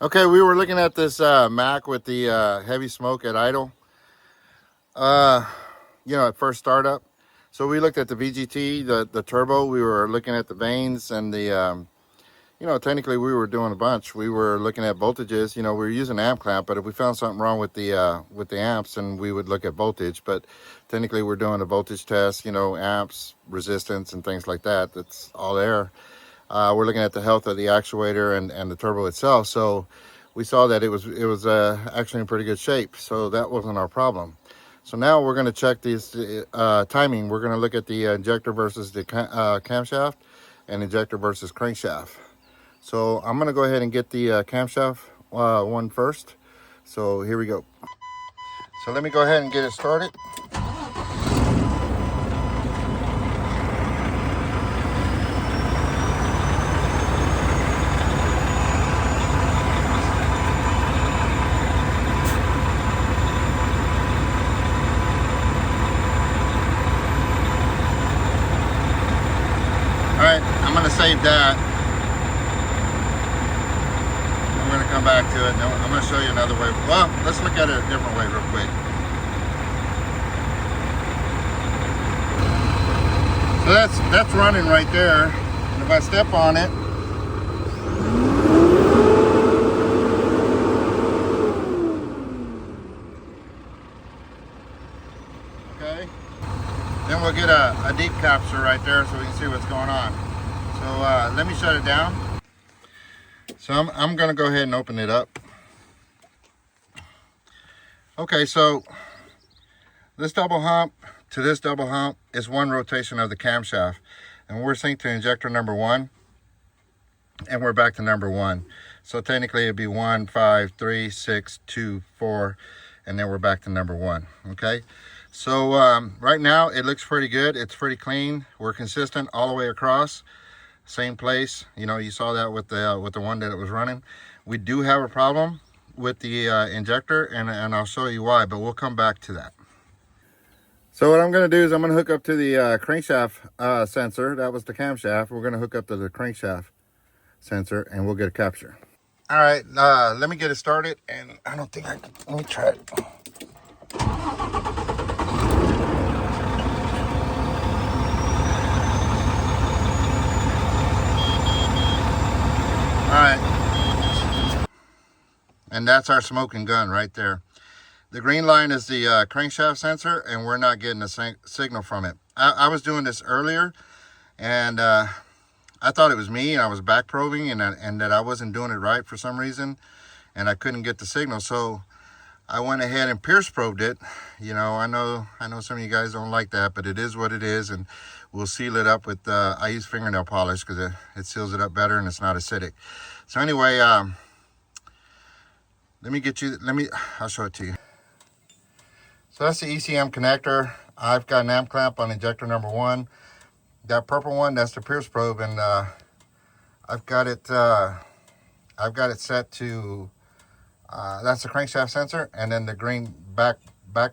Okay, we were looking at this Mack with the heavy smoke at idle, at first startup. So we looked at the VGT, the turbo. We were looking at the vanes and the, technically we were doing a bunch. We were looking at voltages. We were using amp clamp, but if we found something wrong with the amps, then we would look at voltage. But technically we're doing a voltage test, amps, resistance, and things like that. That's all there. We're looking at the health of the actuator and the turbo itself. So we saw that it was actually in pretty good shape. So that wasn't our problem. So now we're going to check these timing. We're going to look at the injector versus the camshaft and injector versus crankshaft. So I'm going to go ahead and get the camshaft one first. So here we go. So let me go ahead and get it started. Alright, I'm going to save that. I'm going to come back to it. I'm going to show you another way. Well, let's look at it a different way real quick. So that's running right there. And if I step on it, okay, then we'll get a deep capture right there so we can see what's going on. So let me shut it down. So I'm going to go ahead and open it up. Okay, so this double hump to this double hump is one rotation of the camshaft. And we're synced to injector number 1. And we're back to number 1. So technically it'd be 1, 5, 3, 6, 2, 4. And then we're back to number 1. Okay. So right now it looks pretty good. It's pretty clean. We're consistent all the way across. Same place. You saw that with the one that it was running. We do have a problem with the injector, and I'll show you why, but we'll come back to that. So what I'm going to do is I'm going to hook up to the crankshaft sensor. That was the camshaft. We're going to hook up to the crankshaft sensor, and we'll get a capture. All right, let me get it started, and I don't think I can. Let me try it. All right, and that's our smoking gun right there. The green line is the crankshaft sensor, and we're not getting a signal from it. I was doing this earlier, and I thought it was me, and I was back probing, and that I wasn't doing it right for some reason, and I couldn't get the signal. So I went ahead and pierce probed it. I know some of you guys don't like that, but it is what it is, and we'll seal it up with, I use fingernail polish because it seals it up better and it's not acidic. So anyway, I'll show it to you. So that's the ECM connector. I've got an amp clamp on injector number 1. That purple one, that's the pierce probe, and I've got it set to, that's the crankshaft sensor, and then the green back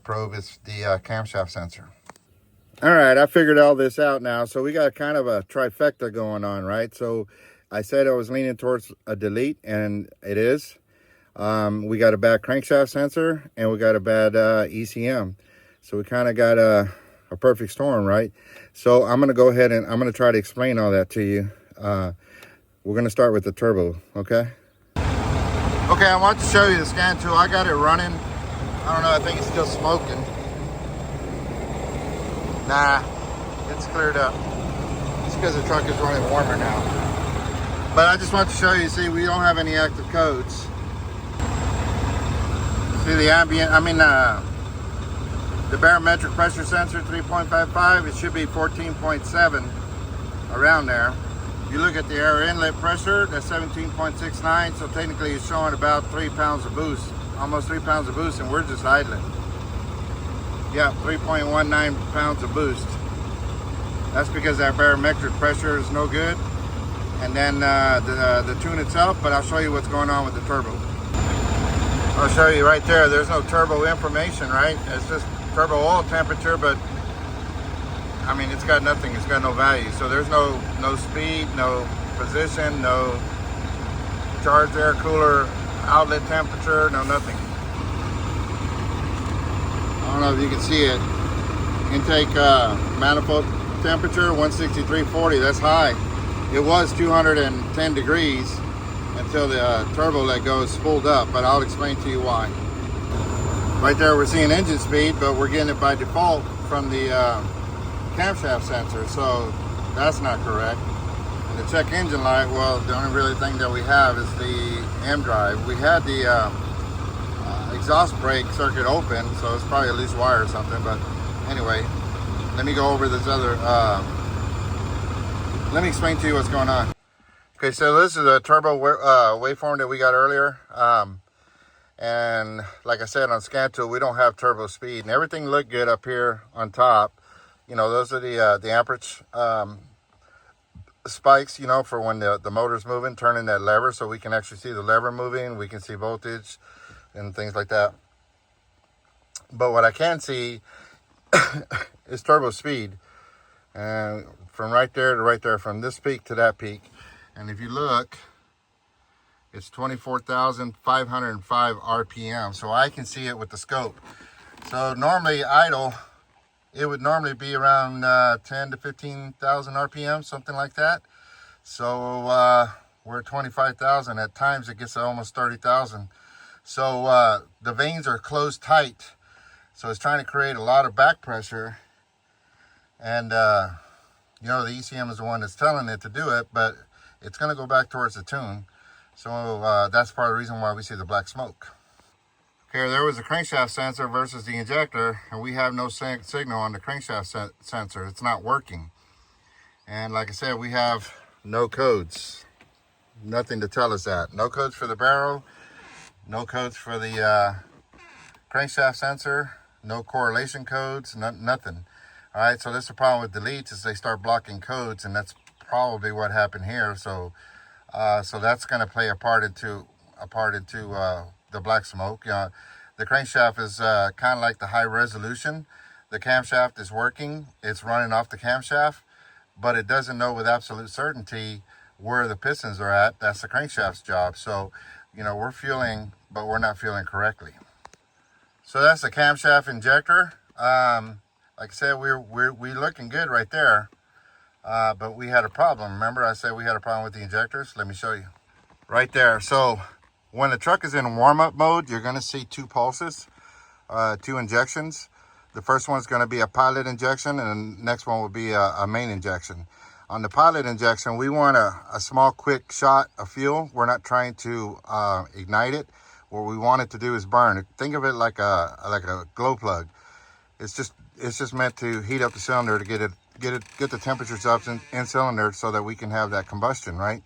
probe is the camshaft sensor. All right, I figured all this out now. So we got kind of a trifecta going on, right? So I said I was leaning towards a delete, and it is. We got a bad crankshaft sensor, and we got a bad ECM. So we kind of got a perfect storm, right? So I'm going to go ahead and I'm going to try to explain all that to you. We're going to start with the turbo, okay? Okay, I want to show you the scan tool. I got it running. I don't know, I think it's still smoking. Nah, it's cleared up. It's because the truck is running warmer now. But I just want to show you, see, we don't have any active codes. See the ambient, the barometric pressure sensor, 3.55, it should be 14.7, around there. You look at the air inlet pressure, that's 17.69, so technically it's showing about 3 pounds of boost, almost 3 pounds of boost, and we're just idling. Yeah, 3.19 pounds of boost. That's because that barometric pressure is no good. And then the tune itself, but I'll show you what's going on with the turbo. I'll show you right there, there's no turbo information, right? It's just turbo oil temperature, but it's got nothing, it's got no value. So there's no speed, no position, no charge air cooler outlet temperature, no nothing. I don't know if you can see it. Intake manifold temperature 163.40, that's high. It was 210 degrees until the turbo let go is spooled up, but I'll explain to you why. Right there we're seeing engine speed, but we're getting it by default from the camshaft sensor, so that's not correct. And the check engine light, well, the only really thing that we have is the M drive. We had the exhaust brake circuit open, so it's probably a loose wire or something, but anyway, let me go over this other, let me explain to you what's going on. Okay, so this is a turbo waveform that we got earlier. And like I said, on scan tool, we don't have turbo speed, and everything looked good up here on top. You know, those are the amperage spikes, you know, for when the motor's moving, turning that lever, so we can actually see the lever moving. We can see voltage and things like that. But what I can see is turbo speed, and from right there to right there, from this peak to that peak. And if you look, it's 24,505 RPM, so I can see it with the scope. So normally idle, it would normally be around 10 to 15,000 RPM, something like that. So we're at 25,000. At times it gets to almost 30,000. So the vanes are closed tight, so it's trying to create a lot of back pressure. And you know, the ECM is the one that's telling it to do it, but it's going to go back towards the tune. So that's part of the reason why we see the black smoke. Okay, there was a crankshaft sensor versus the injector, and we have no signal on the crankshaft sensor. It's not working. And like I said, we have no codes. Nothing to tell us that. No codes for the Baro, no codes for the crankshaft sensor, no correlation codes, nothing. All right, so this is the problem with deletes, is they start blocking codes, and that's probably what happened here. So so that's going to play a part into the black smoke. The crankshaft is kind of like the high resolution. The camshaft is working, it's running off the camshaft, but it doesn't know with absolute certainty where the pistons are at. That's the crankshaft's job. So, you know, we're fueling, but we're not fueling correctly. So that's the camshaft injector. Like I said, we're looking good right there. But we had a problem. Remember I said we had a problem with the injectors? Let me show you. Right there. So when the truck is in warm-up mode, you're going to see two pulses, two injections. The first one's going to be a pilot injection, and the next one will be a main injection. On the pilot injection, we want a small, quick shot of fuel. We're not trying to ignite it. What we want it to do is burn. Think of it like a glow plug. It's just meant to heat up the cylinder to get the temperatures up in cylinder so that we can have that combustion, right?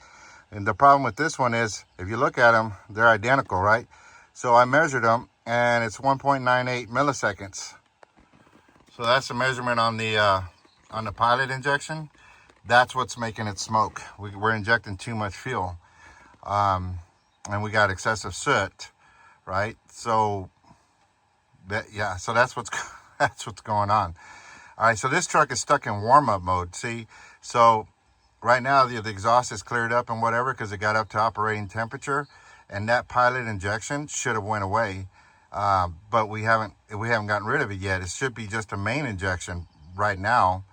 And the problem with this one is, if you look at them, they're identical, right? So I measured them, and it's 1.98 milliseconds. So that's the measurement on the pilot injection. That's what's making it smoke. We're injecting too much fuel, and we got excessive soot, right? So so that's what's that's what's going on. All right, so this truck is stuck in warm-up mode. See, so right now the exhaust is cleared up and whatever because it got up to operating temperature, and that pilot injection should have went away, but we haven't gotten rid of it yet. It should be just a main injection right now,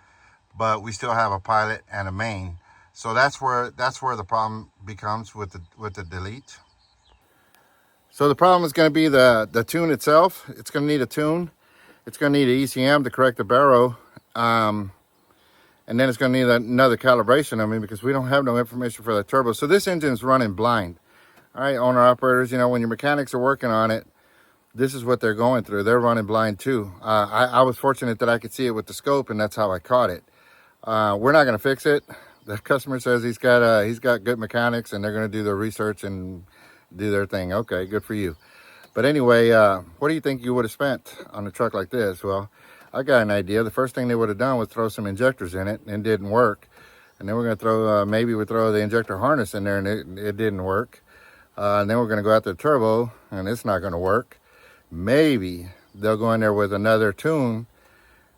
but we still have a pilot and a main. So that's where the problem becomes with the delete. So the problem is going to be the tune itself. It's going to need a tune. It's going to need an ECM to correct the Baro, and then it's going to need another calibration. I mean, because we don't have no information for the turbo. So this engine is running blind. All right, owner operators, you know, when your mechanics are working on it, this is what they're going through. They're running blind too. I was fortunate that I could see it with the scope, and that's how I caught it. We're not going to fix it. The customer says he's got good mechanics, and they're going to do their research and do their thing. Okay, good for you. But anyway, what do you think you would have spent on a truck like this? Well, I got an idea. The first thing they would have done was throw some injectors in it, and it didn't work. And then we're going to throw, maybe we throw the injector harness in there, and it didn't work. And then we're going to go out to the turbo, and it's not going to work. Maybe they'll go in there with another tune,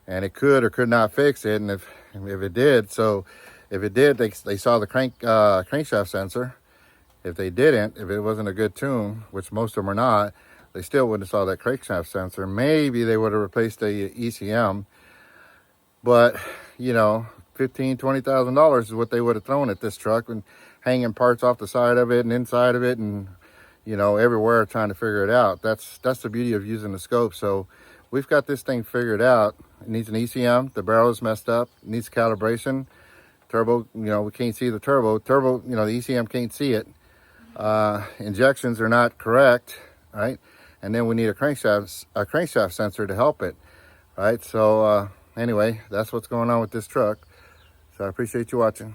and it could or could not fix it. And if it did, they saw the crankshaft sensor, If they didn't, if it wasn't a good tune, which most of them are not, they still wouldn't have saw that crankshaft sensor. Maybe they would have replaced the ECM, but you know, $15,000-$20,000 is what they would have thrown at this truck, and hanging parts off the side of it and inside of it, and you know, everywhere trying to figure it out. That's the beauty of using the scope. So we've got this thing figured out. It needs an ECM. The barrel is messed up. It needs calibration. Turbo, you know, we can't see the turbo. Turbo, you know, the ECM can't see it. Injections are not correct, right? And then we need a crankshaft sensor to help it, right? So anyway, that's what's going on with this truck. So I appreciate you watching.